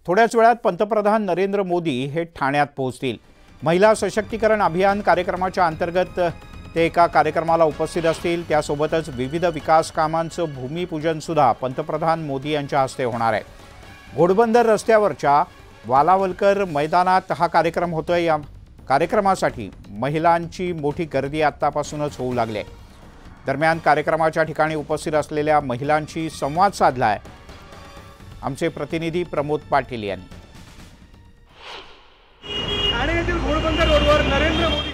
थोड्याच वेळात पंतप्रधान नरेंद्र मोदी हे ठाण्यात पोहोचतील। महिला सशक्तीकरण अभियान कार्यक्रमाच्या अंतर्गत ते एका कार्यक्रमाला उपस्थित असतील। त्यासोबतच विविध विकास कामांचं भूमिपूजन सुद्धा पंतप्रधान मोदी यांच्या हस्ते होणार आहे। घोडबंदर रस्त्यावरच्या वालावलकर मैदानात हा कार्यक्रम होतोय। या कार्यक्रमासाठी महिलांची मोठी गर्दी आतापासूनच होऊ लागली आहे। दरम्यान कार्यक्रमाच्या ठिकाणी उपस्थित असलेल्या महिलांशी संवाद साधलाय आमचे प्रतिनिधी प्रमोद पाटील यांनी। ठाणे येथील घोडबंदर रोडवर नरेंद्र मोदी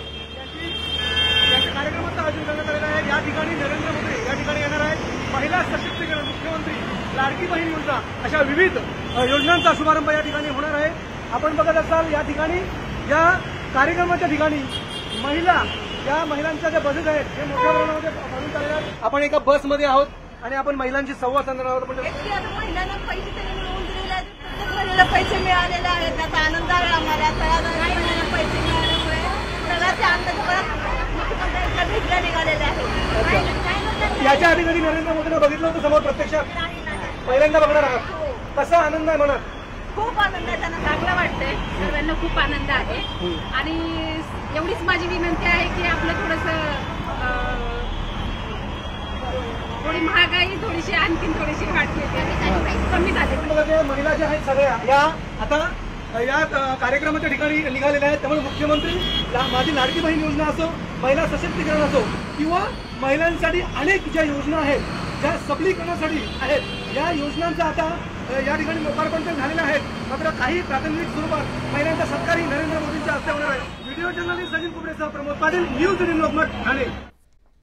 यांच्या कार्यक्रमाचं आयोजन करण्यात आलेलं आहे। या ठिकाणी नरेंद्र मोदी या ठिकाणी येणार आहेत। महिला सशक्तीकरण, मुख्यमंत्री लाडकी बहीण योजना अशा विविध योजनांचा शुभारंभ या ठिकाणी होणार आहे। आपण बघत असाल या ठिकाणी या कार्यक्रमाच्या ठिकाणी महिलांच्या ज्या बसेस आहेत ते मोठ्या प्रमाणामध्ये भरून चालल्या आहेत। आपण एका बसमध्ये आहोत आणि आपण महिलांशी संवाद साधणार आहोत। महिलांना पैसे मिळवून दिलेले आहेत, प्रत्येक महिलेला पैसे मिळालेले आहेत। त्याचा आनंद आहे आम्हाला। महिलांना पैसे मिळाल्यामुळे सगळ्याचे आनंद मुख्यमंत्र्यांच्या भेटीला निघालेले आहेत। याच्या आधी कधी नरेंद्र मोदींना बघितलं होतं समोर प्रत्यक्षात? पहिल्यांदा बघणार आहात। कसा आनंद आहे मनात? खूप आनंद आहे, त्यांना चांगलं वाटतंय, सर्वांना खूप आनंद आहे। आणि एवढीच माझी विनंती आहे की आपलं थोडी महागाई थोडीशी आणखीन थोडीशी वाढली, कमी झाली। महिला ज्या आहेत सगळ्या या आता या कार्यक्रमाच्या ठिकाणी निघालेल्या आहेत। त्यामुळे मुख्यमंत्री माझी लाडकी बहीण योजना असो, महिला सशक्तीकरण असो किंवा महिलांसाठी अनेक ज्या योजना आहेत, ज्या सबलीकरणासाठी आहेत, या योजनांचा आता या ठिकाणी लोकार्पण झालेलं आहे। मात्र काही प्राथमिक स्वरूपात महिलांचा सत्कारही नरेंद्र मोदींच्या हस्ते होणार आहे। व्हिडिओ जर्नलिस्ट सचिन कुबरेसह प्रमोद पाटील, न्यूज 18 लोकमत ठाणे।